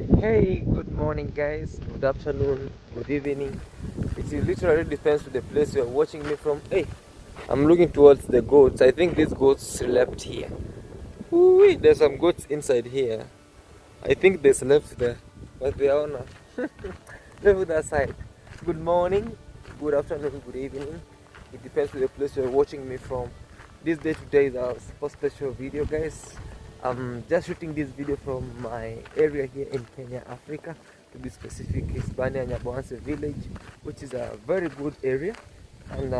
Hey, good morning, guys. Good afternoon, good evening. It literally depends on the place you're watching me from. Hey, I'm looking towards the goats. I think these goats slept here. Ooh, there's some goats inside here. I think they slept there, but they are not. Leave that side. Good morning, good afternoon, good evening. It depends on the place you're watching me from. This day today is our super special video, guys. I'm just shooting this video from my area here in Kenya, Africa. To be specific, it's Bania Nyaboanse village, which is a very good area. And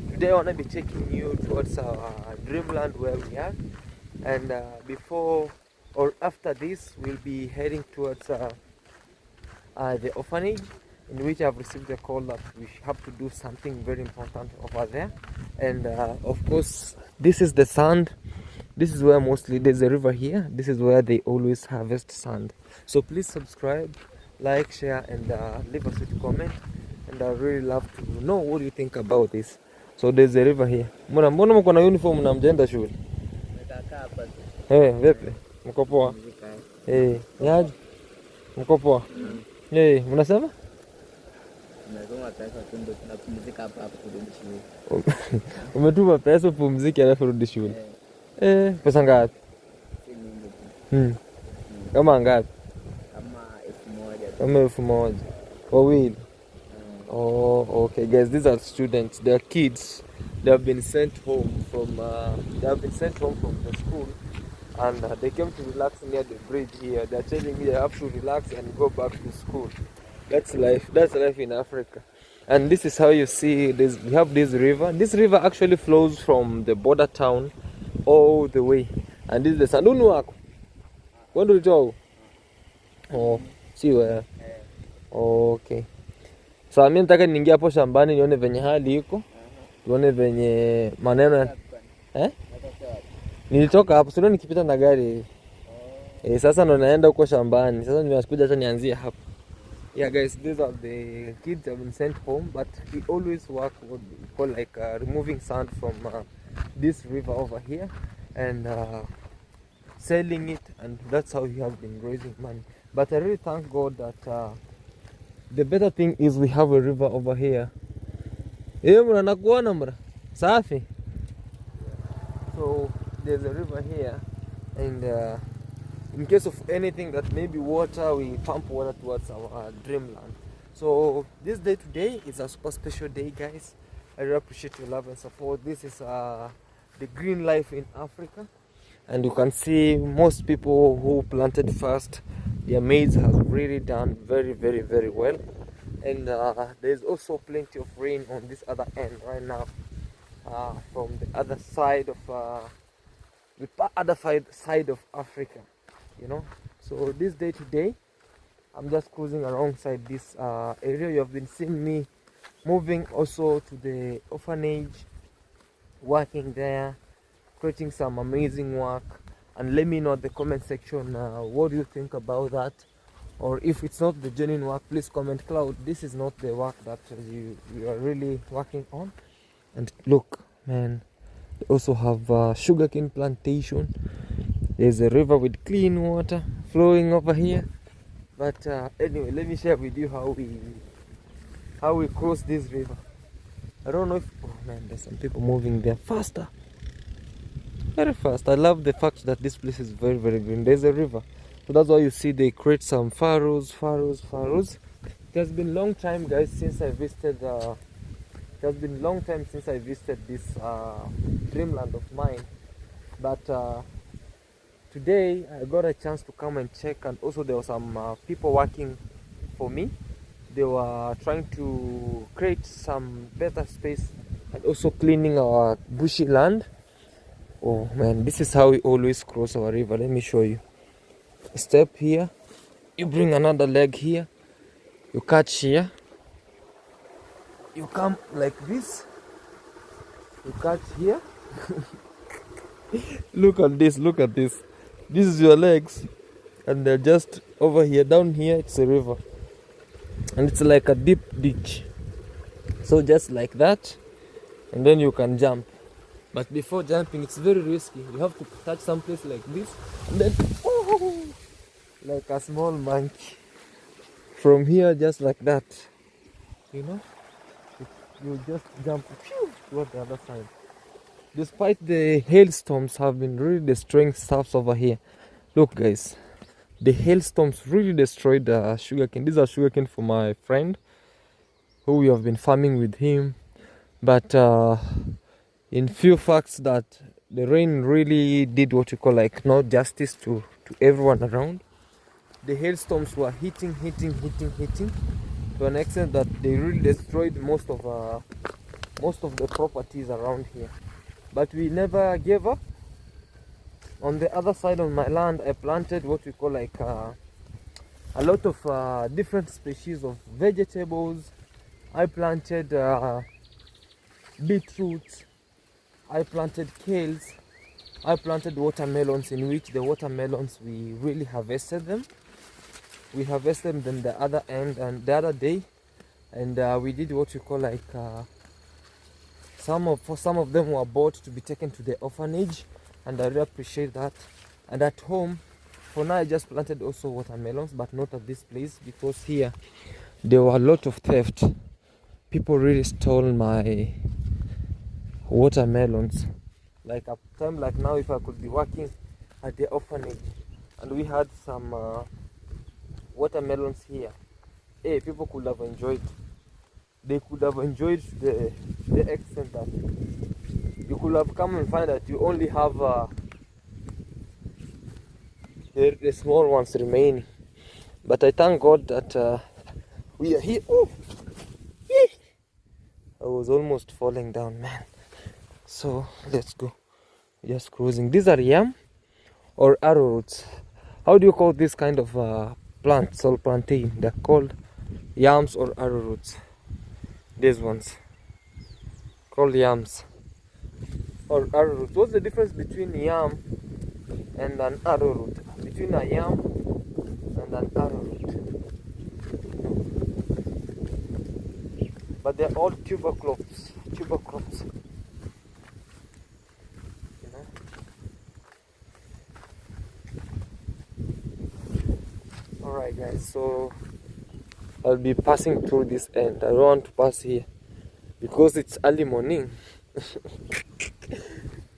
today I want to be taking you towards our dreamland where we are. And before or after this, we'll be heading towards the orphanage, in which I've received a call that we have to do something very important over there. And of course, this is the sand. This is where mostly there's a river here. This is where they always harvest sand. So please subscribe, like, share, and leave a sweet comment. And I really love to know what you think about this. So there's a river here. Mbona mko na uniform na mjenda shule? Vipi? Mko poa? Yaje? Mko poa? Mnasema? Umetuma pesa upumzike alafu rudi shule. Pesa ngapi? Kama ngapi? Kama 1,000 wawili. Oh, okay, guys, these are students. They are kids. They have been sent home from the school, and they came to relax near the bridge here. They are telling me they have to relax and go back to school. That's life. That's life in Africa. And this is how you see this. We have this river. This river actually flows from the border town all the way. And this is the sanduni wako. When do you go? Oh, see where? Okay. So mimi nataka niingie hapo shambani nione venye hali iko. Tuone venye maneno nilitoka hapo sio nikipita na gari. Sasa ndo naenda huko shambani. Sasa nimekuja hata nianzie hapo. Yeah, guys, these are the kids have been sent home, but we always work what we call like removing sand from this river over here and selling it, and that's how we have been raising money. But I really thank God that the better thing is we have a river over here. Safi. So there's a river here, and in case of anything that maybe water, we pump water towards our dreamland. So this day today is a super special day, guys. I really appreciate your love and support. This is the green life in Africa, and you can see most people who planted first, their maize has really done very, very, very well. And there's also plenty of rain on this other end right now, from the other side of side of Africa, you know. So this day today, I'm just cruising alongside this area. You have been seeing me moving also to the orphanage, working there, creating some amazing work. And let me know in the comment section what do you think about that, or if it's not the genuine work, please comment, Claude, this is not the work that you are really working on. And look, man, they also have sugarcane plantation. There's a river with clean water flowing over here. But anyway, let me share with you how we cross this river. I don't know if, oh man, there's some people moving there faster, very fast. I love the fact that this place is very, very green. There's a river, so that's why you see they create some furrows. It has been a long time, guys, since I visited this dreamland of mine. But today I got a chance to come and check, and also there were some people working for me. They were trying to create some better space and also cleaning our bushy land. Oh man, this is how we always cross our river. Let me show you. Step here, you bring another leg here, you catch here, you come like this, you catch here. Look at this. This is your legs, and they're just over here. Down here it's a river, and it's like a deep ditch. So just like that, and then you can jump. But before jumping, it's very risky. You have to touch some place like this, and then like a small monkey. From here, just like that, you know, you just jump toward the other side. Despite the hailstorms have been really destroying stuffs over here. Look guys, the hailstorms really destroyed the sugarcane. These are sugarcane for my friend who we have been farming with him. But in few facts that the rain really did what you call like no justice to everyone around. The hailstorms were hitting to an extent that they really destroyed most of the properties around here. But we never gave up. On the other side of my land, I planted what we call like a lot of different species of vegetables. I planted beetroot, I planted kales, I planted watermelons, in which the watermelons we really harvested them. We harvested them the other end and the other day, and we did what we call like some of them were bought to be taken to the orphanage, and I really appreciate that. And at home, for now I just planted also watermelons, but not at this place because here there were a lot of theft. People really stole my watermelons. Like a time like now, if I could be working at the orphanage and we had some watermelons here, hey, people could have enjoyed. They could have enjoyed the extent that you could have come and find that you only have the small ones remaining. But I thank God that we are here. Oh, I was almost falling down, man. So let's go. Just cruising. These are yam or arrowroots. How do you call this kind of plants or plantain? They're called yams or arrowroots. These ones called yams or arrowroot. What's the difference between yam and an arrowroot? Between a yam and an arrowroot. But they're all tuber crops. Tuber crops. You know? Alright guys, so I'll be passing through this end. I don't want to pass here because it's early morning.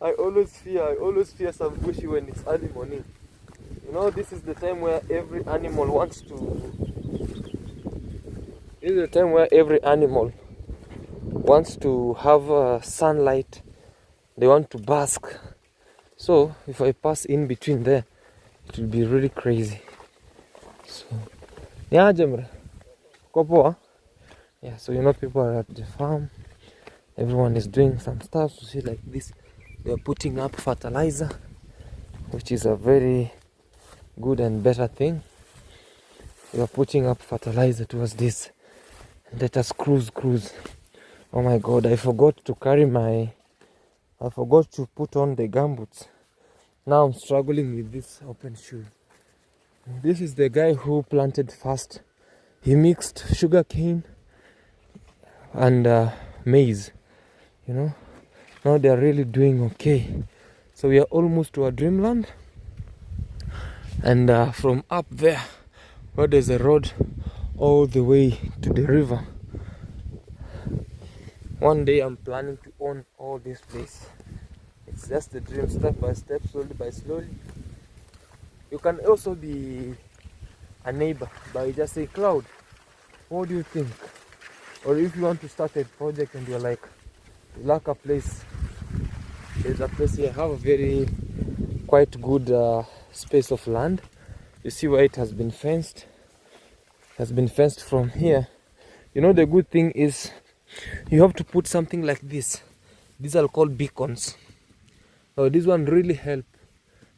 I always fear some bushy when it's early morning. You know, this is the time where every animal wants to. This is the time where every animal wants to have sunlight. They want to bask. So if I pass in between there, it will be really crazy. So yeah, Jamra. Kopoa. Yeah, so you know, people are at the farm. Everyone is doing some stuff. So see, like this, they are putting up fertilizer, which is a very good and better thing. They are putting up fertilizer towards this. And let us cruise. Oh my God, I forgot to put on the gumboots. Now I'm struggling with this open shoe. This is the guy who planted first. He mixed sugar cane and maize. You know, now they are really doing okay. So we are almost to our dreamland, and from up there, where there's a road all the way to the river. One day I'm planning to own all this place. It's just a dream, step by step, slowly by slowly. You can also be a neighbor by just say, Claude, what do you think? Or if you want to start a project and you're like, you lack a place, there's a place here. I have a very quite good space of land. You see where it has been fenced. It has been fenced from here. You know, the good thing is you have to put something like this. These are called beacons. So this one really help.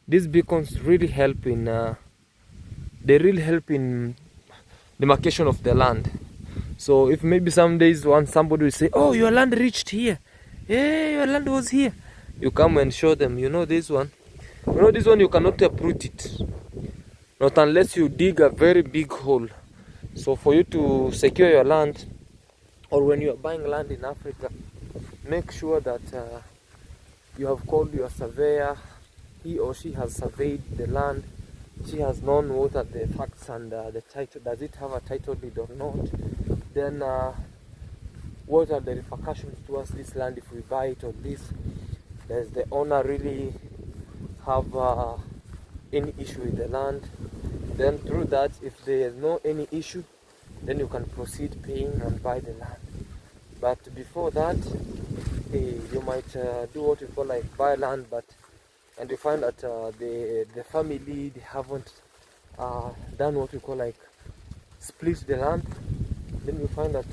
These beacons really help in demarcation of the land. So if maybe some days somebody will say, oh, your land reached here, yeah, your land was here, you come and show them, you know, this one you cannot uproot it, not unless you dig a very big hole. So for you to secure your land, or when you are buying land in Africa, make sure that you have called your surveyor. He or she has surveyed the land she has known what are the facts and the title. Does it have a title deed or not? Then what are the repercussions towards this land if we buy it or this? Does the owner really have any issue with the land? Then through that, if there is no any issue, then you can proceed paying and buy the land. But before that, you might do what you call like buy land, and you find that the family, they haven't done what you call like split the land. Then you find that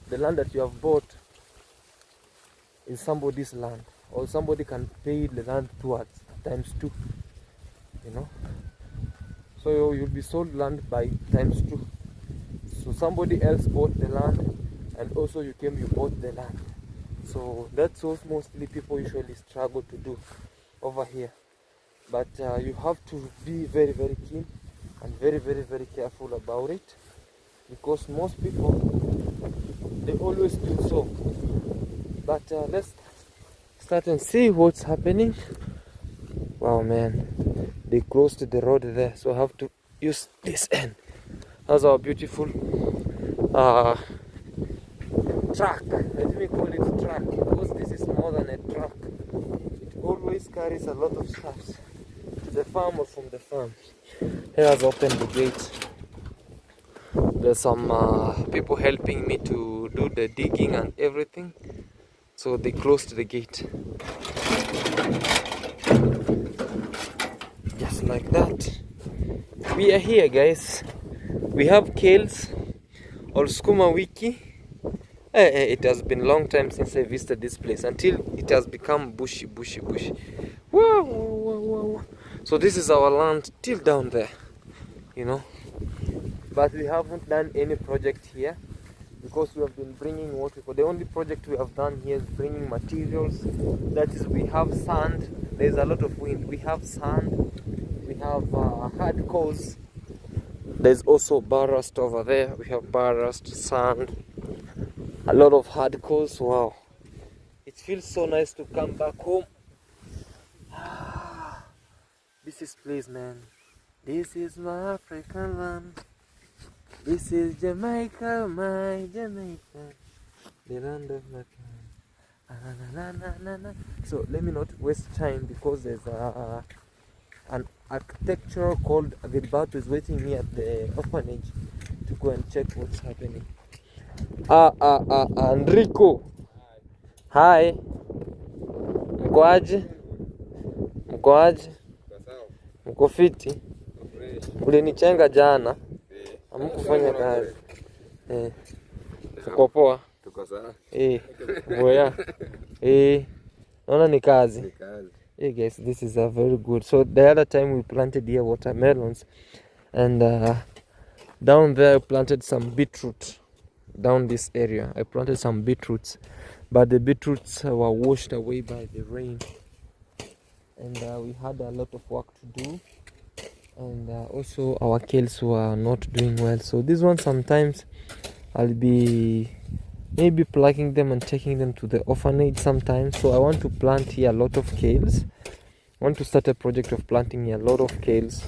the land that you have bought is somebody's land, or somebody can pay the land towards ×2, you know. So you'll be sold land by ×2. So somebody else bought the land, and also you bought the land. So that's what mostly people usually struggle to do over here. But you have to be very, very keen and very, very, very careful about it, because most people, they always do so. But let's start and see what's happening. Wow, man, they closed the road there, so I have to use this end. That's our beautiful truck. Let me call it truck, because this is more than a truck. It always carries a lot of stuff to the farm or from the farm. Here has opened the gate. There's some people helping me to do the digging and everything, so they closed the gate. Just like that. We are here, guys. We have kales or skuma wiki. It has been a long time since I visited this place, until it has become bushy. Whoa, whoa, whoa, whoa. So this is our land till down there, you know. But we haven't done any project here, because we have been bringing what we call, the only project we have done here is bringing materials. That is, we have sand. There's a lot of wind. We have sand. We have hard cores. There's also ballast over there. We have ballast, sand, a lot of hard cores. Wow, it feels so nice to come back home. This is place, man. This is my African land. This is Jamaica, my Jamaica, the land of my kind. So let me not waste time, because there's an architecture called Agribato is waiting me at the orphanage to go and check what's happening. Enrico. Hi. Mkoaje? Mkoaje? Mko fiti? Ulinichenga jana. Hamkufanya kazi. Uko poa? Tuko sawa. Boya. Naona ni kazi. Hey guys, this is a very good. So the other time we planted here watermelons, and down there I planted some beetroot. Down this area I planted some beetroots, but the beetroots were washed away by the rain, and we had a lot of work to do, and also our kales were not doing well. So this one, sometimes I'll be maybe plucking them and taking them to the orphanage sometimes. So I want to plant here a lot of kales. I want to start a project of planting here a lot of kales.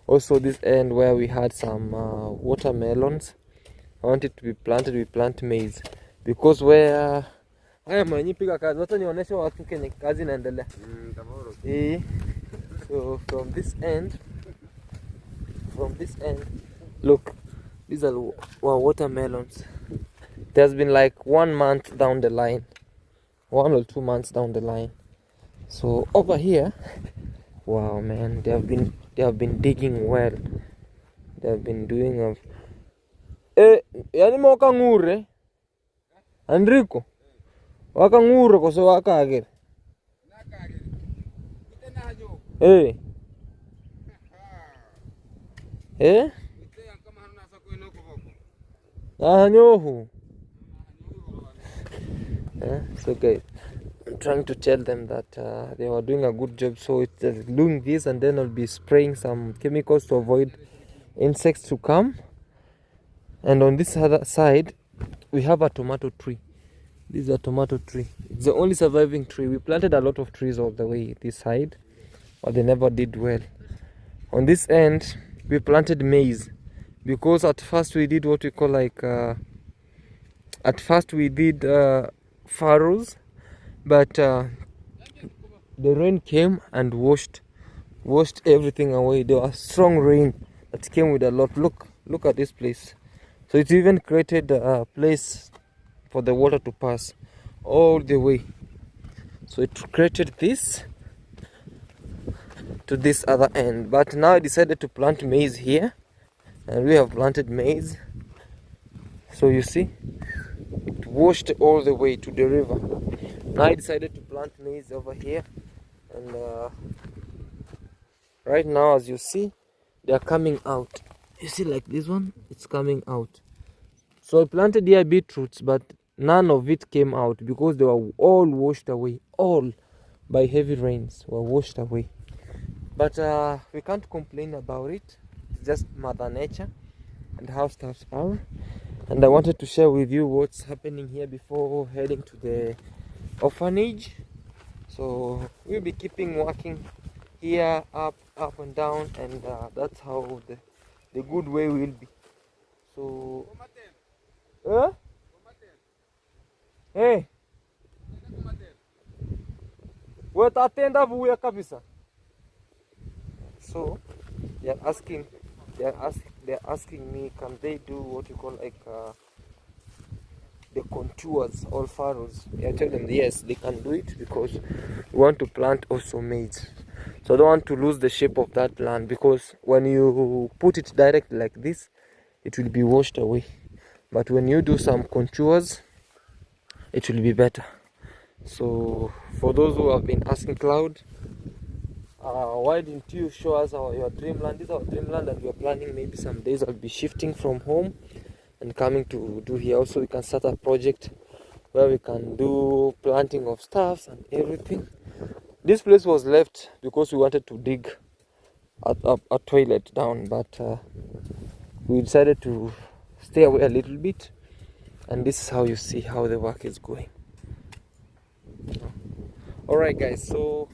Also this end where we had some watermelons, I want it to be planted. We plant maize, because where haya mnanipiga kazi, wacha nionyeshe watu kenye kazi inaendelea. So from this end, look, these are watermelons. It has been like 1 month down the line, 1 or 2 months down the line. So over here, wow, man, they have been digging well. They have been doing yani moka ngure Enrico waka ngure koso waka agere nyohu. So guys, I'm trying to tell them that they were doing a good job. So it's doing this, and then I'll be spraying some chemicals to avoid insects to come. And on this other side we have a tomato tree. This is a tomato tree. It's the only surviving tree. We planted a lot of trees all the way this side, but they never did well. On this end we planted maize, because at first we did what we call like furrows, but the rain came and washed everything away. There was strong rain that came with a lot. Look at this place. So it even created a place for the water to pass all the way. So it created this to this other end. But now I decided to plant maize here, and we have planted maize. So you see, it washed all the way to the river. Now I decided to plant maize over here, and right now, as you see, they are coming out. You see, like this one, it's coming out. So I planted here beetroots, but none of it came out because they were all washed away. All by heavy rains were washed away. But we can't complain about it. It's just Mother Nature and how stuff are. And I wanted to share with you what's happening here before heading to the orphanage. So we'll be keeping working here, up and down, and that's how the good way will be. So hey, wetatenda vuya kabisa. So they're asking me, can they do what you call like the contours or furrows? I tell them yes, they can do it, because we want to plant also maize. So I don't want to lose the shape of that land, because when you put it direct like this, it will be washed away. But when you do some contours, it will be better. So for those who have been asking Claude, why didn't you show us your dreamland? This is our dreamland, and we are planning maybe some days I'll be shifting from home and coming to do here. Also, we can start a project where we can do planting of stuffs and everything. This place was left because we wanted to dig a toilet down, but we decided to stay away a little bit, and this is how you see how the work is going. Alright guys, so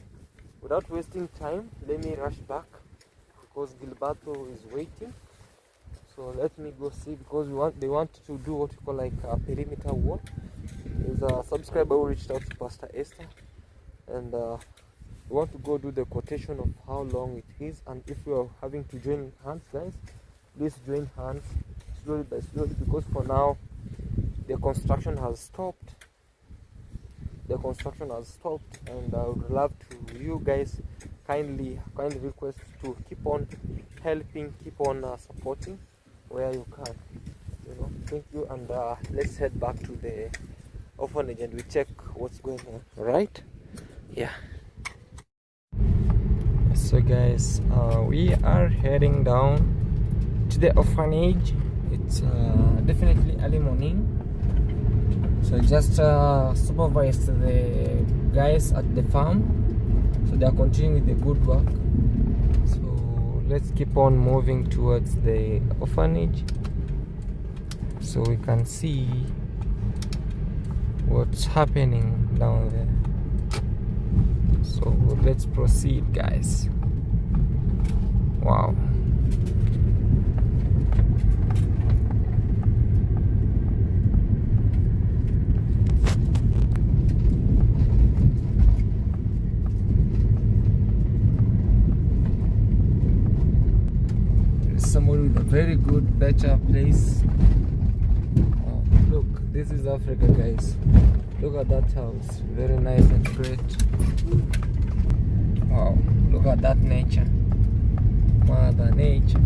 without wasting time, let me rush back because Gilberto is waiting. So let me go see, because they want to do what you call like a perimeter wall. There's a subscriber who reached out to Pastor Esther, and we want to go do the quotation of how long it is, and if we are having to join hands, guys, please join hands slowly by slowly, because for now the construction has stopped. And I would love to, you guys, kindly request to keep on helping, keep on supporting where you can, thank you. And let's head back to the orphanage and we check what's going on. Right? Yeah. So guys, we are heading down to the orphanage. It's definitely early morning. So just supervised the guys at the farm, so they are continuing with the good work. So let's keep on moving towards the orphanage so we can see what's happening down there. So let's proceed, guys. Wow. Somewhere with a very good, better place. Oh, look, this is Africa, guys. Look at that house, very nice and great. Wow, look at that nature, Mother Nature.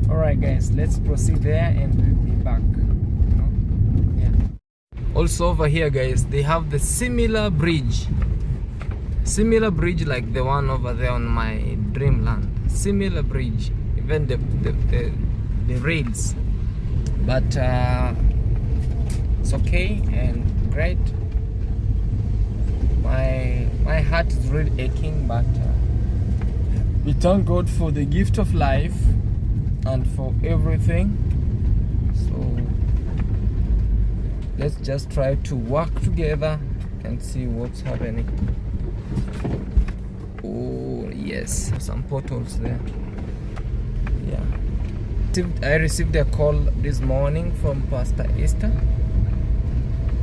Alright guys, let's proceed there and we'll be back. Yeah. Also over here, guys, they have the similar bridge like the one over there on my dreamland. Similar bridge, even the rails, but it's okay and great. My heart is really aching, but we thank God for the gift of life and for everything. So let's just try to work together and see what's happening. Oh yes. Yes, some portals there. Yeah. I received a call this morning from Pastor Esther,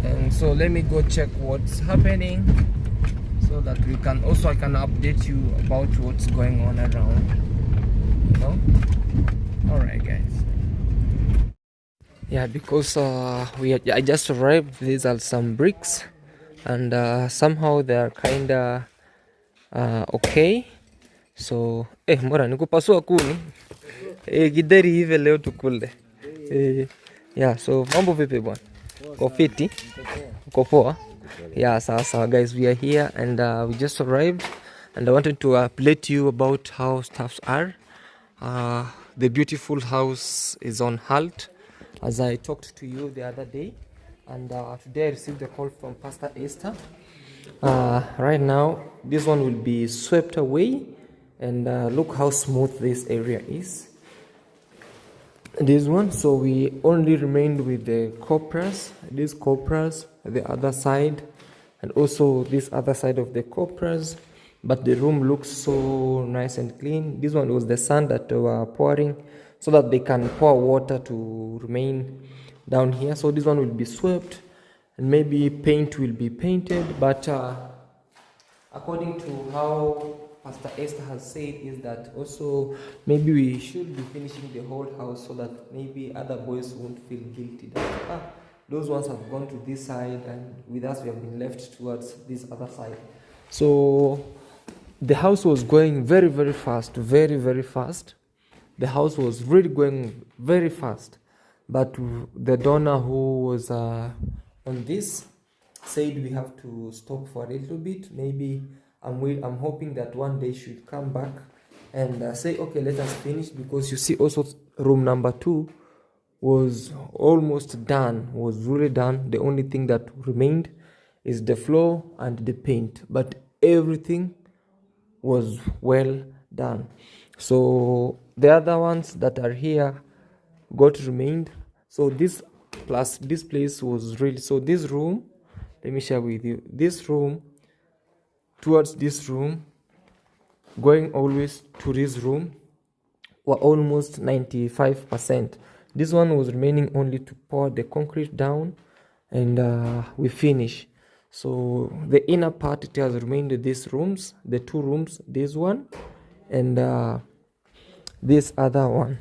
and so let me go check what's happening, so that I can update you about what's going on around, you know. All right, guys. Yeah, because I just arrived. These are some bricks, and somehow they are kinda okay. So mora nikupasua kuni gideri hivi leo tukule. Yeah, so mambo vipi bwana? Uko fiti? Uko poa? Yeah, so guys, we are here, and we just arrived, and I wanted to update you about how stuffs are. The beautiful house is on halt, as I talked to you the other day, and today I received a call from Pastor Esther. Right now this one will be swept away, and look how smooth this area is, this one. So we only remained with the these copras, the other side, and also this other side of the copras, but the room looks so nice and clean. This one was the sand that they were pouring so that they can pour water to remain down here. So this one will be swept, and maybe paint will be painted, but according to how Pastor Esther has said, is that also maybe we should be finishing the whole house so that maybe other boys won't feel guilty that those ones have gone to this side, and with us we have been left towards this other side. So the house was going very, very fast, very, very fast. The house was really going very fast, but the donor who was on this said we have to stop for a little bit. Maybe I'm hoping that one day she'll come back and say, okay, let us finish, because you see also room number 2 was almost done, was really done. The only thing that remained is the floor and the paint, but everything was well done. So the other ones that are here got remained. So this plus this place was really, so this room, let me share with you, this room towards this room, going always to this room, were almost 95%. This one was remaining only to pour the concrete down, and we finish. So the inner part, it has remained these rooms, the 2 rooms, this one and this other one.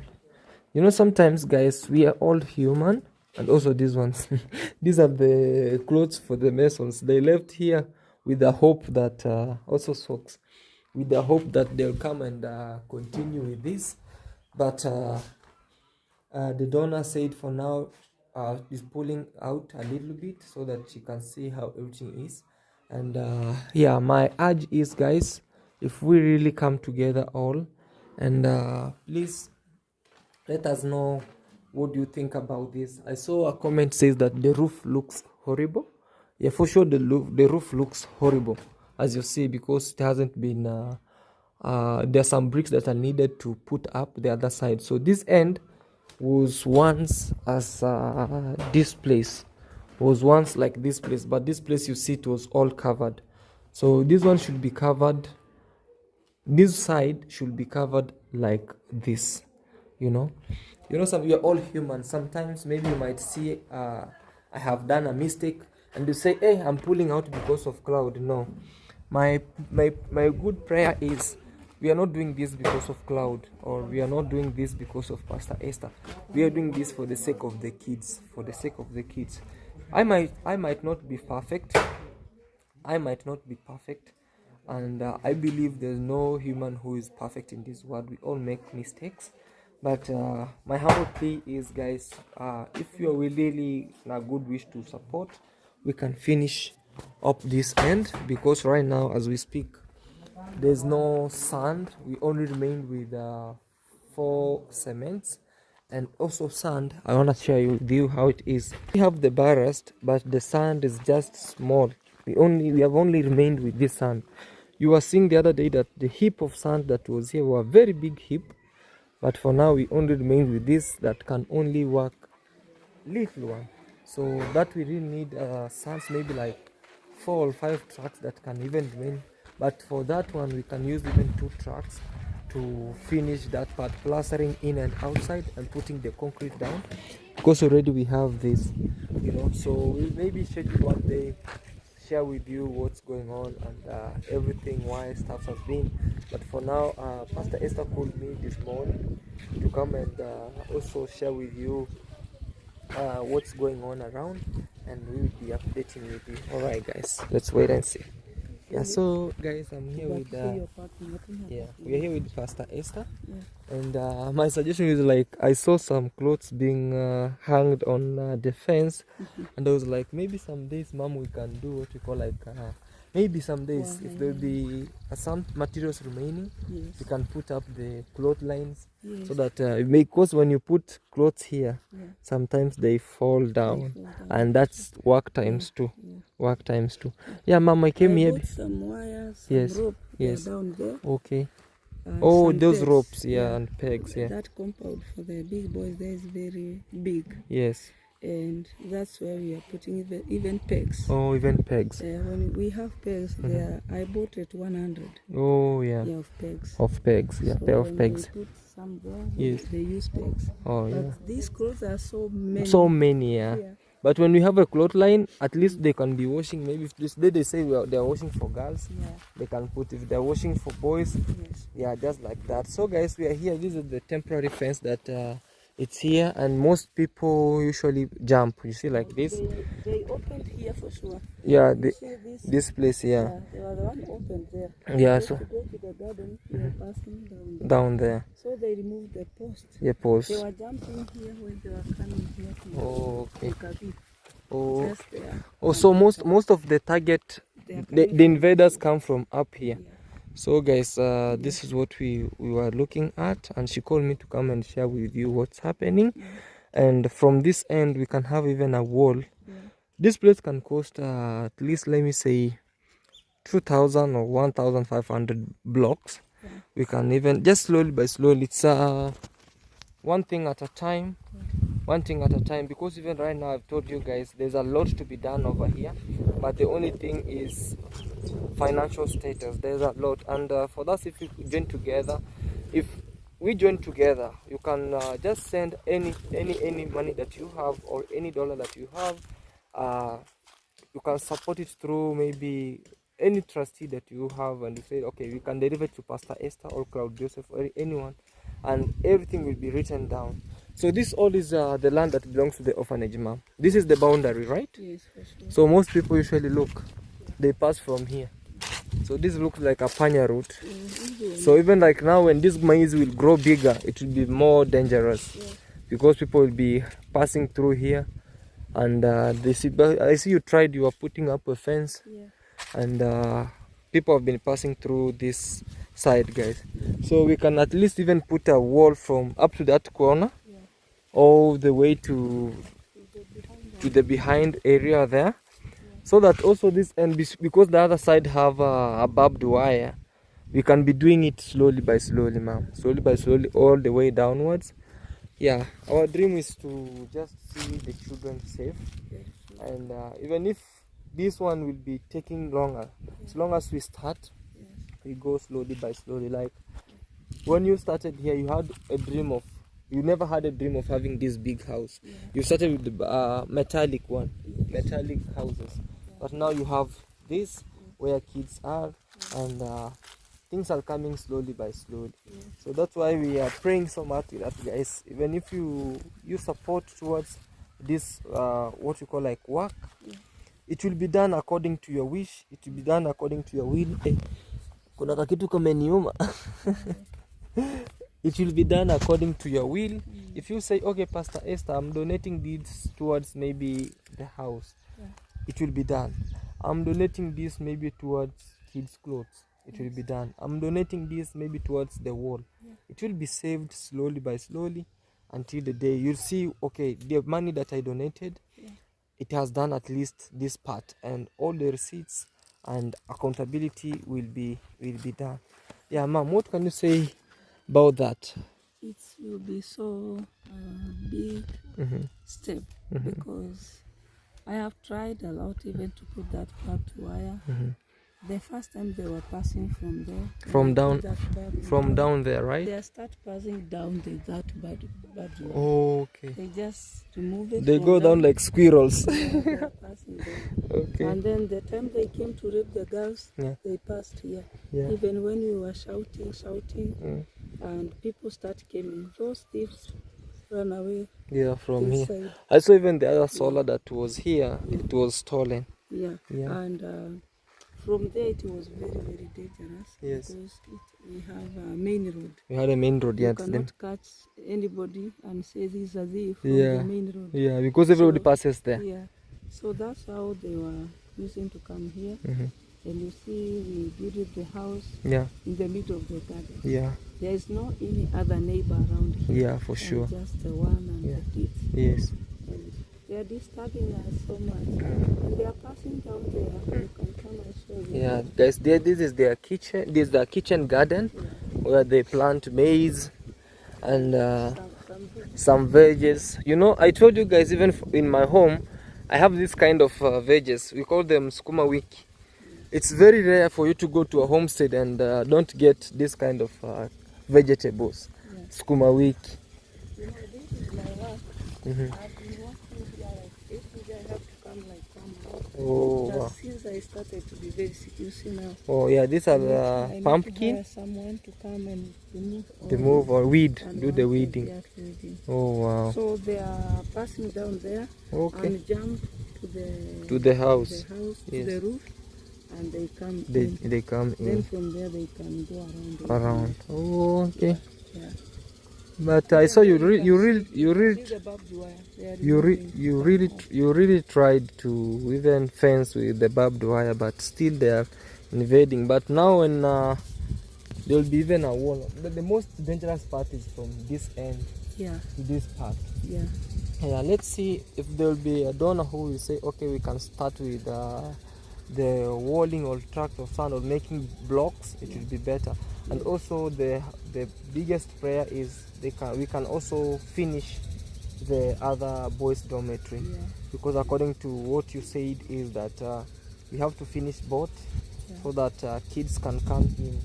You know, sometimes guys, we are all human. And also these ones these are the clothes for the masons. They left here with the hope that also socks, with the hope that they'll come and continue with this, but the donor said for now is pulling out a little bit so that she can see how everything is. And yeah, my urge is, guys, if we really come together all, and please let us know what do you think about this. I saw a comment says that the roof looks horrible. Yeah, for sure the roof looks horrible, as you see, because it hasn't been there are some bricks that are needed to put up the other side. So this end was once as this place was once like this place, but this place, you see, it was all covered. So this one should be covered, this side should be covered like this, you know. Some, we are all human. Sometimes maybe you might see I have done a mistake, and you say, hey, I'm pulling out because of Claude. No, my good prayer is, we are not doing this because of Claude, or we are not doing this because of Pastor Esther. We are doing this for the sake of the kids, for the sake of the kids. I might not be perfect, and I believe there's no human who is perfect in this world. We all make mistakes, but my humble plea is, guys, if you are really in a good wish to support, we can finish up this end, because right now as we speak there's no sand. We only remain with 4 cements and also sand. I want to share with you how it is. We have the ballast, but the sand is just small. We have only remained with this sand. You were seeing the other day that the heap of sand that was here were a very big heap, but for now we only remain with this that can only work little one. So that we really need sands, maybe like 4 or 5 trucks that can even remain But for that one, we can use even 2 trucks to finish that part, plastering in and outside and putting the concrete down, because already we have this, you know. So we'll maybe schedule one day, share with you what's going on and everything, why stuff has been. But for now, Pastor Esther called me this morning to come and also share with you what's going on around, and we will be updating with you. All right, guys, let's wait and see. Yeah, so guys, I'm here with we are here with Pastor Esther, and my suggestion is, like, I saw some clothes being hanged on the fence, and I was like, maybe some days, Mom, we can do what we call like maybe some days, if there will be some materials remaining, you can put up the clotheslines, so that because when you put clothes here, sometimes they fall down, and that's work times two. Work times two. Yeah, Mom, I came here. Bought some wires, some rope, down there. Okay. And oh, those pegs. ropes, and pegs, That compound for the big boys there is very big. Yes. And that's where we are putting even pegs. Oh, even pegs. When we have pegs, I bought it 100. Oh, yeah. Of pegs. Of pegs, yeah, So pair of pegs. They put some there, they use pegs. Oh, yeah. But these clothes are so many. So many, yeah. But when we have a clothesline, at least they can be washing. Maybe if this day they say they are washing for girls, they can put. If they're washing for boys, just like that. So guys, we are here. This is the temporary fence that it's here, and most people usually jump. You see, like this. They opened here for sure. Yeah, this place, they were the one opened there. Yeah, so to go to the garden, we are passing down there. So they removed the post. Yeah, post. They were jumping here when they were coming here to okay. Oh, just there. Oh, so most of the target, the invaders come from up here. So guys, this is what we were looking at, and she called me to come and share with you what's happening. And from this end, we can have even a wall. This place can cost at least, let me say, 2,000 or 1,500 blocks. We can even just slowly by slowly. It's one thing at a time. One thing at a time, because even right now I've told you guys there's a lot to be done over here, but the only thing is financial status. There's a lot, and for us, if we join together, you can just send any money that you have, or any dollar that you have. You can support it through maybe any trustee that you have, and you say, okay, we can deliver to Pastor Esther or Claude Joseph or anyone, and everything will be written down. So this all is the land that belongs to the orphanage, ma'am. This is the boundary, right? Yes, for sure. So most people usually they pass from here. So this looks like a panya route. So even like now, when this maize will grow bigger, it will be more dangerous, because people will be passing through here, and I see you are putting up a fence, and people have been passing through this side, guys. So we can at least even put a wall from up to that corner, all the way to the behind area there, so that also this end, because the other side have a barbed wire, we can be doing it slowly by slowly, ma'am. Slowly by slowly, all the way downwards. Yeah, our dream is to just see the children safe, and even if this one will be taking longer, as long as we start, we go slowly by slowly. Like when you started here, you never had a dream of having this big house. You started with the metallic houses, but now you have this where kids are, and things are coming slowly by slowly. So that's why we are praying so much that, guys, even if you support towards this what you call like work, it will be done according to your wish, it will be done according to your will. Kuna kakitu kameniuma. It will be done according to your will. If you say, okay, Pastor Esther, I'm donating this towards maybe the house, it will be done. I'm donating this maybe towards kids' clothes, it will be done. I'm donating this maybe towards the wall. It will be saved slowly by slowly until the day you'll see, okay, the money that I donated, it has done at least this part, and all the receipts and accountability will be done. Yeah, ma'am, what can you say about that? It will be so big step, because I have tried a lot even to put that barbed wire, The first time they were passing from there. From down, from down there, right? They start passing down that bad way. Oh, okay. They just remove it. They go down like squirrels. They are passing there. Okay. And then the time they came to rape the girls, they passed here. Yeah. Even when we were shouting, and people start coming, those thieves run away. Yeah, from inside. here. I saw even the other solar that was here, it was stolen. Yeah. And from there it was very, very dangerous. Yes. Because we have a main road. We had a main road, You yeah. cannot catch anybody and say this is a thief from Yeah. the main road. Yeah, because everybody passes there. Yeah. So that's how they were using to come here. And you see, we built the house in the middle of the garden. Yeah. There is no any other neighbor around here. Yeah, for sure. Just the one and the kids. Yes. And they are disturbing us so much. And they are passing down there. You can come and show you. Yeah, guys, this is their kitchen. This is the kitchen garden where they plant maize and some veggies. You know, I told you guys, even in my home, I have this kind of veggies. We call them skuma wiki. It's very rare for you to go to a homestead and don't get this kind of vegetables. Skuma wiki. You know, this is my work. I've been working here like 8 years. I have to come like 1 month. Oh, Just wow. since I started to be very sick, you see now. Oh, yeah, these are I need to pumpkin. hire someone to come and Remove or weed, and do the work with weeding. that weeding. Oh, wow. So they are passing down there and jump to the house. to Yes. the roof, and they come They in. they come Then in from there they can go around. Oh, okay. Yeah. But I saw you really See the barbed wire. They are you really tried to even fence with the barbed wire, but still they are invading. But now when there will be even a wall. But the most dangerous part is from this end to this part. Yeah. Yeah, let's see if there will be a donor who will say, okay, we can start with the walling or tract of sand or making blocks. It will be better. And also the biggest prayer is we can also finish the other boys' dormitory, because according to what you said is that we have to finish both so that kids can come in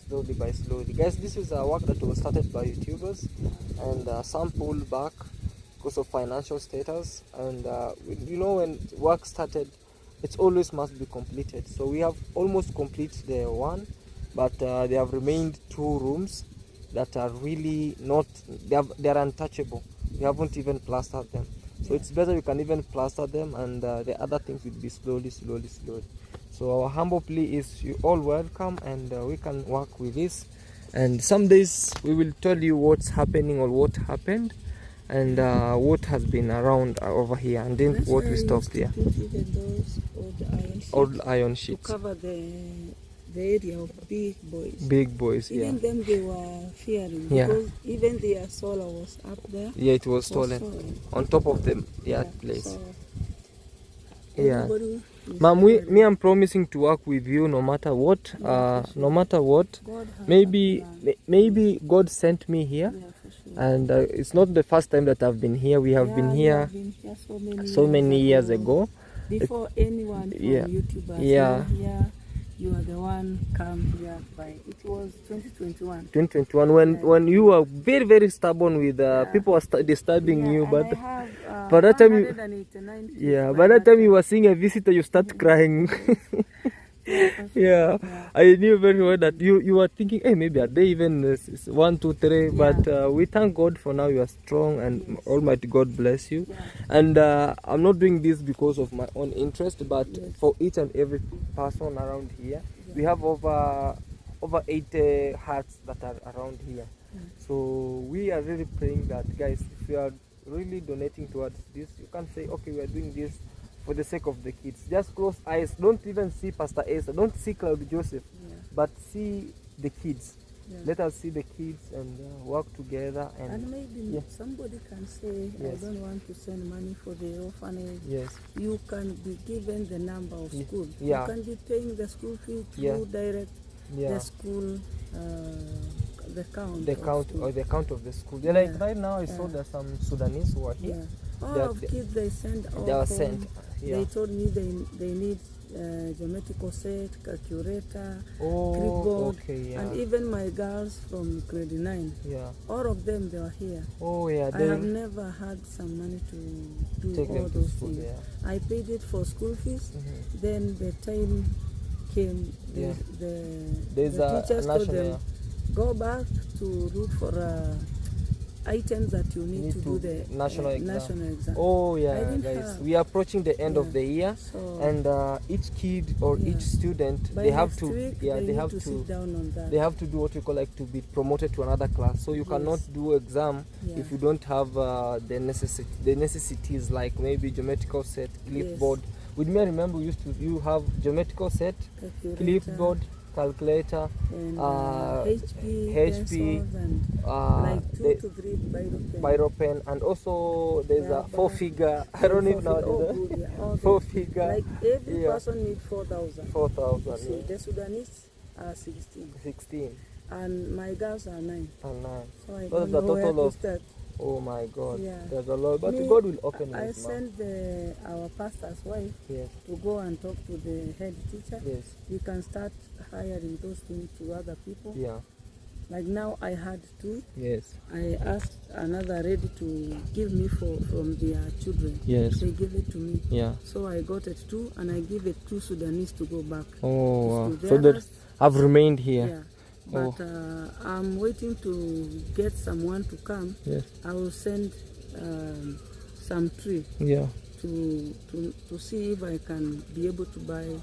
slowly by slowly. Guys, this is a work that was started by YouTubers, and some pulled back because of financial status, and you know, when work started, it always must be completed. So we have almost completed the one, but there have remained 2 rooms that are really not, they are untouchable. We haven't even plastered them. So it's better we can even plaster them, and the other things will be slowly. So our humble plea is you all welcome, and we can work with this. And some days we will tell you what's happening or what happened, and what has been around over here, and then what we stopped here. Those old iron sheets To cover the area of big boys. Big boys, Even them they were fearing, because even their solar was up there. Yeah, it was stolen on top of the place. So Ma'am, me, I'm promising to work with you no matter what. No matter what. Maybe God sent me here, and it's not the first time that I've been here. We have been here so many years ago. Before anyone from YouTubers. You are the one come here by, it was 2021. 2021 when you were very, very stubborn with people were disturbing you, but by that time by that time you were seeing a visitor, you start crying. I knew very well that you were thinking, hey, maybe are they even 1, 2, 3, but we thank God for now. You are strong, and Almighty God bless you. And I'm not doing this because of my own interest, but for each and every person around here. We have over 80 hearts that are around here. So we are really praying that, guys, if you are really donating towards this, you can say, okay, we are doing this for the sake of the kids. Just close eyes. Don't even see Pastor Esther. Don't see Claude Joseph, but see the kids. Let us see the kids and work together. And maybe somebody can say, I don't want to send money for the orphanage. You can be given the number of school. You can be paying the school fee through direct the school, the count of the school. Like right now, I saw there's some Sudanese who are here. All of kids they send. They were sent. They told me they need geometrical set, calculator, clipboard, and even my girls from grade 9. All of them, they were here. I have never had some money to do all those things. I paid it for school fees. Then the time came, the teachers told them, go back to look for items that you need to do the national exam. Guys, we are approaching the end of the year, so, and each kid or each student, they have to sit down on that. They have to do what we call like to be promoted to another class. So you cannot do exam if you don't have the necessities like maybe geometrical set, clipboard. With me, I remember you have geometrical set, clipboard, calculator, and HP, like 2 to 3 biro pen, and also there's a 4-figure. I don't even know 4-figure. Like every person needs 4,000. 4,000. See, the Sudanese are 16. And my girls are 9. So I don't know where to start. Oh my God, there's a lot, but God will open it. I sent our pastor's wife to go and talk to the head teacher. We can start hiring those things to other people. Like now I had 2. I asked another lady to give me from their children. They give it to me. So I got it 2, and I give it 2 Sudanese to go back. So that have remained here. But I'm waiting to get someone to come. I will send some tree to see if I can be able to buy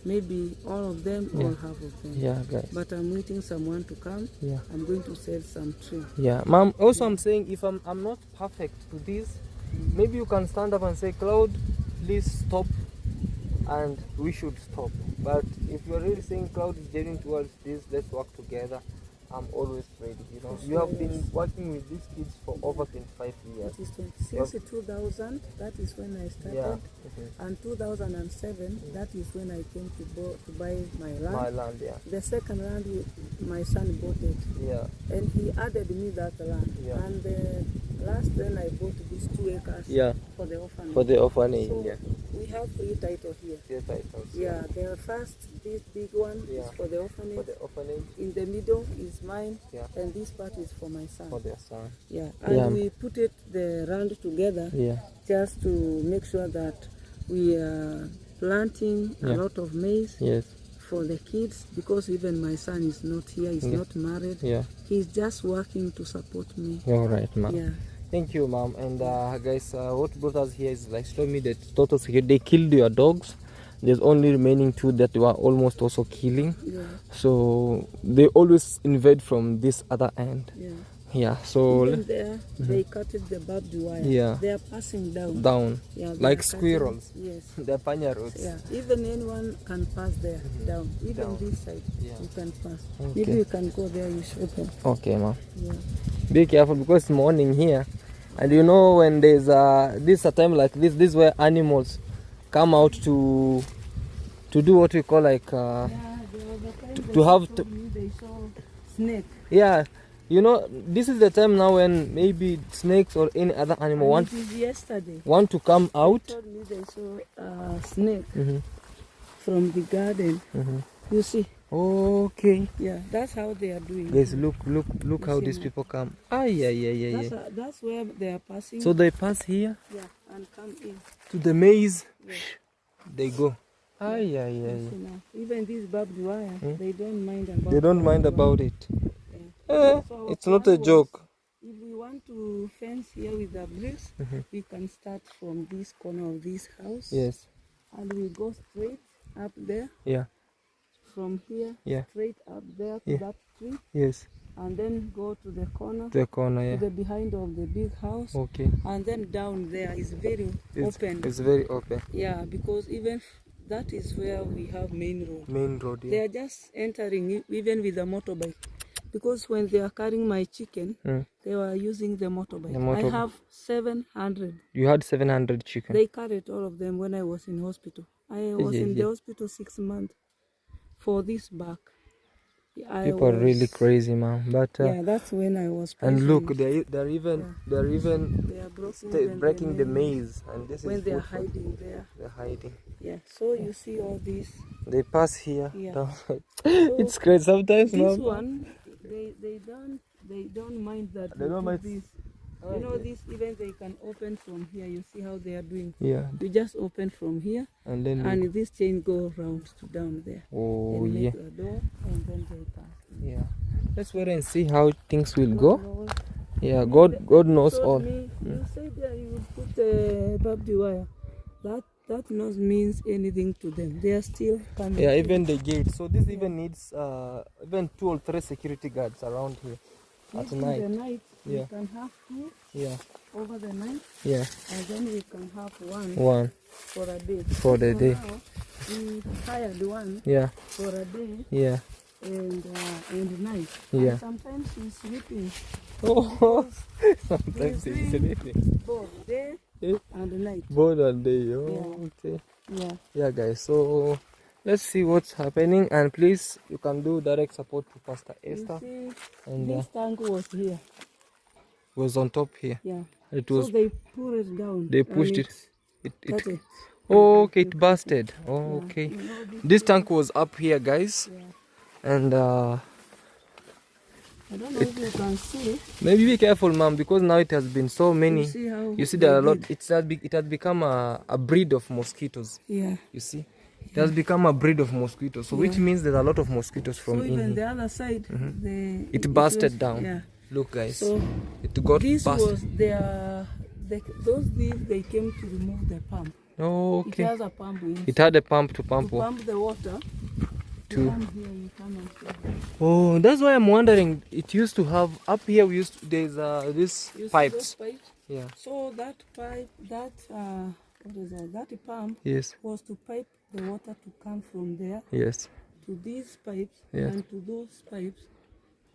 maybe all of them or half of them. Guys. But I'm waiting someone to come. I'm going to sell some tree. Mom, also I'm saying if I'm not perfect to this, maybe you can stand up and say, Claude, please stop, and we should stop. But if you're really saying Claude is genuine towards this, let's work together. I'm always ready. You know, you have been working with these kids for over 25 years. Since 2000, that is when I started, and 2007, that is when I came to buy my land. The second land, my son bought it, and he added me that land. And the last then I bought these 2 acres for the orphanage. For the orphanage, so we have 3 titles here. 3 titles. The first, this big one is for the orphanage. In the middle is mine, and this part is for my son. For their son. And we put the land together just to make sure that we are planting a lot of maize for the kids, because even my son is not here, he's not married. He's just working to support me. All right, ma'am. Thank you, ma'am. And guys, what brought us here is like showing me that total security. They killed your dogs. There's only remaining 2 that were almost also killing. So they always invade from this other end. So even there, they cut the barbed wire. They are passing down. Like squirrels. They're panyarots. Even anyone can pass there down. Even this side, you can pass. Maybe you can go there, you show them. Okay, ma'am. Be careful because it's morning here, and you know when there's a time like this is where animals come out to do what we call like to have to they saw snake. You know, this is the time now when maybe snakes or any other animal want to come out. They told me they saw a snake from the garden. You see. That's how they are doing. Guys, look how these people come. That's where they are passing. So they pass here. And come in to the maize. They go. Even this barbed wire, they don't mind about. They don't mind about it. So it's not a joke. If we want to fence here with the bricks, we can start from this corner of this house. And we go straight up there. From here, straight up there to that tree. And then go to the corner. To the behind of the big house. And then down there is very open. It's very open. Because even that is where we have main road. They are just entering even with a motorbike. Because when they are carrying my chicken, they were using the motorbike. I have 700. You had 700 chicken? They carried all of them when I was in hospital. I was in the hospital 6 months for this back. People are really crazy, man. But yeah, that's when I was. And look, they're even breaking the maze, and this when is they are hiding there. They're hiding. Yeah. So you see all this. They pass here. Yeah. Down. So it's crazy sometimes. This one, they don't mind that. They don't mind this. You know, this even they can open from here. You see how they are doing. Yeah. You just open from here, and this chain go round to down there. Oh, and yeah. make a door, and then they pass. Yeah. Let's wait and see how things will go. Yeah, God knows all. You said that you would put a barbed wire. That not means anything to them. They are still coming. Yeah, even the gate. So this even needs even 2 or 3 security guards around here at night. The night we can have 2. Yeah. Over the night. Yeah. And then we can have one. One. For a day. For the day. Now, we hired one. Yeah. For a day. Yeah. And night. Yeah. And sometimes he's sleeping. Oh, sometimes he's sleeping. Both day and night. Both and day. Oh, okay. Yeah. Yeah, guys. So let's see what's happening, and please, you can do direct support to Pastor Esther. You see, and this tank was here. Was on top here. Yeah. It was. So they pulled it down. They pushed it. It. Oh, okay, it busted. Oh, Yeah. okay. You know, This tank was up here, guys. Yeah. And I don't know if you can see. maybe be careful, ma'am, because now it has been so many. You see there are a lot. It has become a breed of mosquitoes. Yeah. You see, it has become a breed of mosquitoes. So which means there's a lot of mosquitoes from so in even here. the other side, It busted down. Yeah. Look, guys. So it got this busted. was those thieves. They came to remove the pump. Oh, okay. It has a pump in. It had a pump to pump. To pump the water. To come here, you come and see. Oh, that's why I'm wondering. It used to have up here. There's this You see pipes. those pipes? Yeah. So that pipe, what is that? That pump Yes. was to pipe the water to come from there Yes. to these pipes Yes. and to those pipes.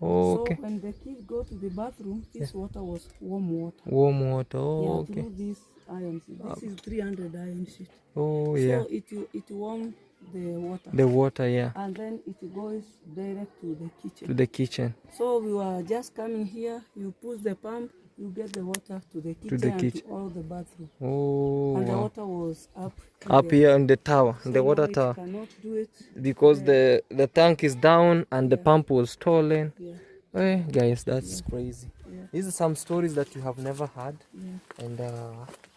Oh, okay. So when the kids go to the bathroom, this water was warm water. Warm water. Oh, Yeah, okay. through this iron sheet. This is 300 iron sheet. Oh, yeah. So it warms the water. The water, yeah. And then it goes direct to the kitchen. To the kitchen. So we were just coming here. You push the pump, you get the water to the kitchen, and to all the bathroom. Oh. And the Wow. water was Up here on the tower, so the water now tower. it cannot do it. Because the tank is down and the pump was stolen. Yeah. Hey, guys, that's crazy. Yeah. These are some stories that you have never heard. Yeah. And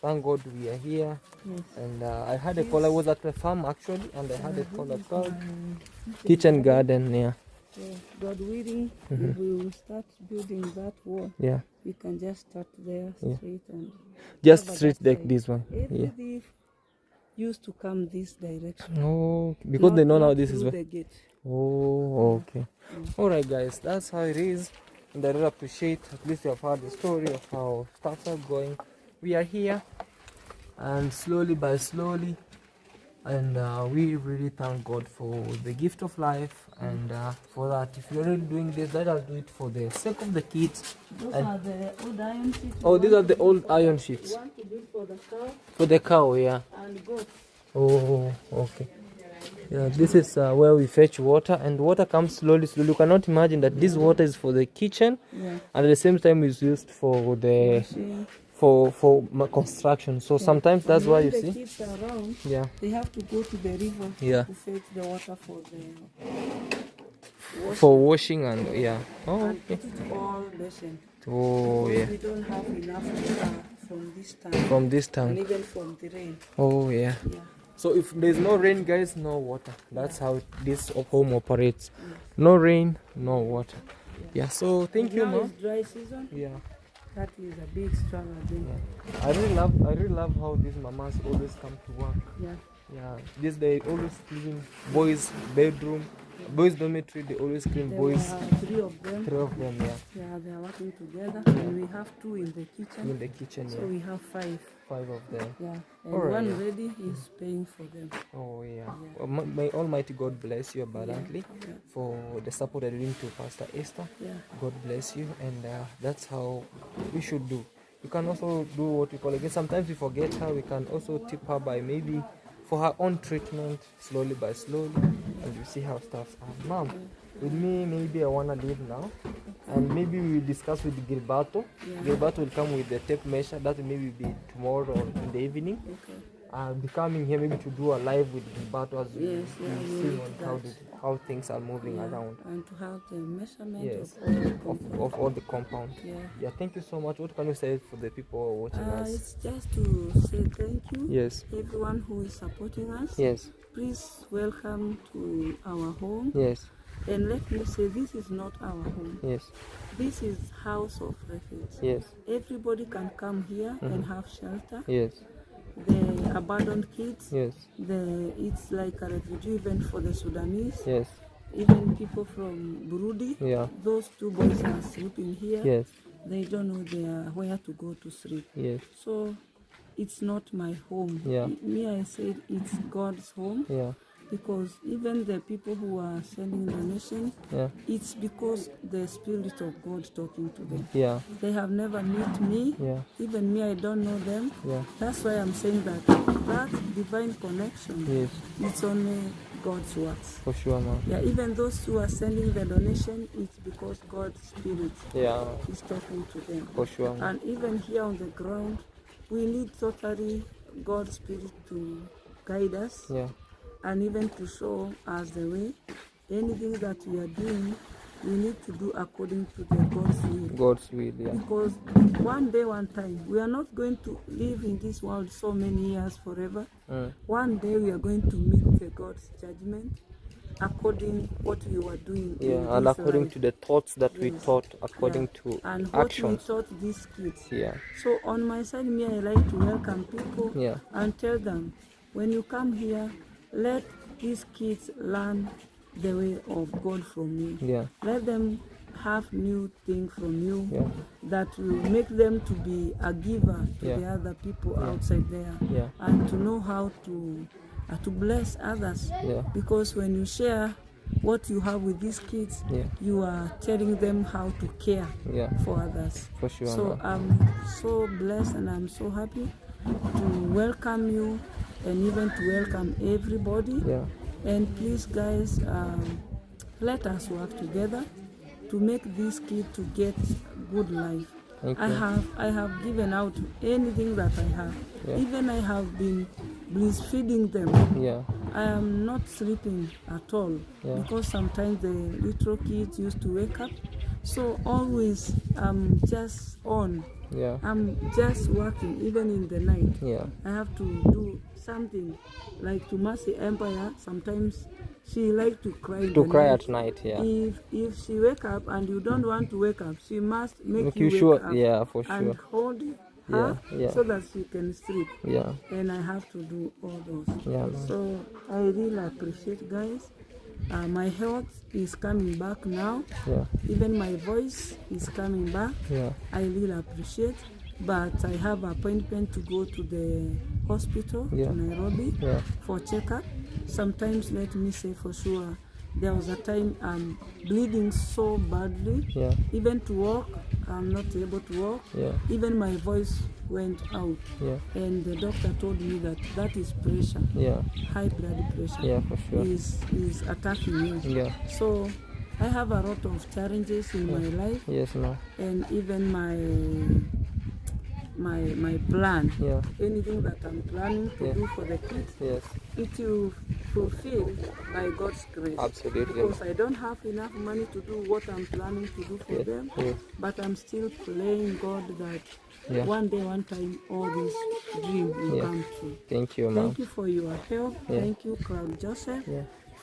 thank God we are here. Yes. And I had a call. I was at the farm actually, and I had a call about kitchen garden. Yeah. So God willing, if we will start building that wall, Yeah. we can just start there straight and Just cover straight that like side. this one. Every Yeah. thief used to come this direction. Oh, because they know now this is through where. the gate. Oh, okay. All right, guys, that's how it is. And I really appreciate, at least you have heard the story of how stuff are going. We are here, and slowly by slowly, and we really thank God for the gift of life, and for that. If you're really doing this, let us do it for the sake of the kids. Those And are the old iron sheets. oh, these are the old iron sheets We want to build for the cow for the cow. Yeah. and goat. Oh, okay. Yeah, this is where we fetch water, and water comes slowly. You cannot imagine that this water is for the kitchen, Yeah. and at the same time is used for the Machine. for construction. So sometimes that's And why when you the see. kids are around, Yeah. they have to go to the river Yeah. to fetch the water for the For washing and yeah. Oh, and okay. put it all basin. Oh, Because yeah. we don't have enough water from this tank From this and tank. even from the rain. Oh, yeah. Yeah. So if there's no rain, guys, no water. That's how this home operates. No rain, no water. Yeah. So thank you, Now mom. it's dry season. Yeah. That is a big struggle then. Yeah. I really love how these mamas always come to work. Yeah. Yeah. This they always clean boys' bedroom, boys' dormitory. They always clean There boys. are three of them. Three of them, yeah. Yeah, they are working together, and we have two in the kitchen. In the kitchen, So yeah. we have five. 5 of them. Yeah, and Alright, one yeah. lady is paying for them. Oh yeah. Yeah. Well, may Almighty God bless you abundantly Yeah. for the support that you're doing to Pastor Esther. Yeah. God bless you, and that's how we should do. You can also do what we call again. Sometimes we forget her. We can also tip her by maybe for her own treatment, slowly by slowly, and you see how stuff are. Mom, With me, maybe I wanna leave now, and maybe we will discuss with Gilberto. Gilberto will come with the tape measure. That will maybe be tomorrow or in the evening. I'll be coming here maybe to do a live with Gilberto as we see on how things are moving around. And to have the measurement of all the compound. Yeah, thank you so much. What can you say for the people watching us? It's just to say thank you. Yes. Everyone who is supporting us. Yes. Please welcome to our home. Yes. And let me say, this is not our home. Yes. This is house of refuge. Yes. Everybody can come here and have shelter. Yes. The abandoned kids. Yes. It's like a refugee event for the Sudanese. Yes. Even people from Burundi. Yeah. Those two boys are sleeping here. Yes. They don't know where to go to sleep. Yes. So it's not my home. Yeah. Me, I said it's God's home. Yeah. Because even the people who are sending donations, it's because the Spirit of God talking to them. Yeah. They have never met me. Yeah. Even me, I don't know them. Yeah. That's why I'm saying that divine connection, it's only God's works. For sure, man. Yeah, even those who are sending the donation, it's because God's Spirit is talking to them. For sure, man. And even here on the ground, we need totally God's Spirit to guide us. Yeah. And even to show us the way. Anything that we are doing, we need to do according to the God's will. God's will, yeah. Because one day, one time, we are not going to live in this world so many years forever. One day we are going to meet the God's judgment according what we were doing. Yeah, and according to the thoughts that we thought, according to and actions. what we taught these kids. Yeah. So on my side, me, I like to welcome people and tell them, when you come here, let these kids learn the way of God from you. Yeah. Let them have new things from you that will make them to be a giver to the other people outside there, and to know how to bless others. Because when you share what you have with these kids, you are telling them how to care for others. For sure. So I'm so blessed and I'm so happy to welcome you and even to welcome everybody. And please, guys, let us work together to make this kid to get good life. I have given out anything that I have. Even I have been breastfeeding them. I am not sleeping at all because sometimes the little kids used to wake up. So always I'm just on. I'm just working even in the night. I have to do something like to Mercy Empire. Sometimes she likes to cry. At night. If she wake up and you don't want to wake up, she must make you wake up. For sure. And hold her so that she can sleep. And I have to do all those. So I really appreciate, guys. My health is coming back now. Even my voice is coming back. I really appreciate. But I have an appointment to go to the hospital to Nairobi for checkup. Sometimes, let me say for sure, there was a time I'm bleeding so badly. Even to walk, I'm not able to walk. Even my voice went out. And the doctor told me that is pressure. High blood pressure for sure. is attacking me. So I have a lot of challenges in my life. And even my plan, anything that I'm planning to do for the kids, it will fulfill by God's grace. Absolutely. Because I don't have enough money to do what I'm planning to do for them, but I'm still praying God that one day, one time, all these dreams will come true. Thank you, Mom. Thank you for your help. Thank you, Claude Joseph,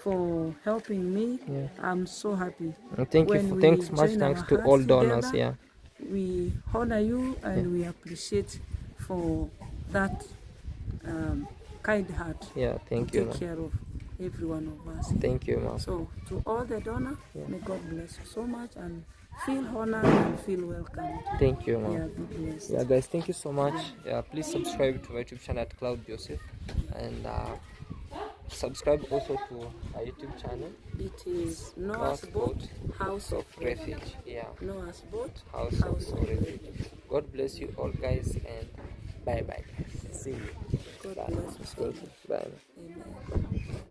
for helping me. I'm so happy. And thanks to all donors. Together, we honor you and we appreciate for that kind heart. Thank to you. Take care of every one of us. Thank you, Mom. So to all the donors, may God bless you so much and feel honored and feel welcome. Thank you, Mom. Be blessed. Guys, thank you so much. Please subscribe to my YouTube channel at Claude Joseph, and subscribe also to our YouTube channel. It is Noah's Boat, House of Refuge. Noah's Boat, House of Refuge. God bless you all, guys, and bye bye. See you. God bless you. Bye. Amen.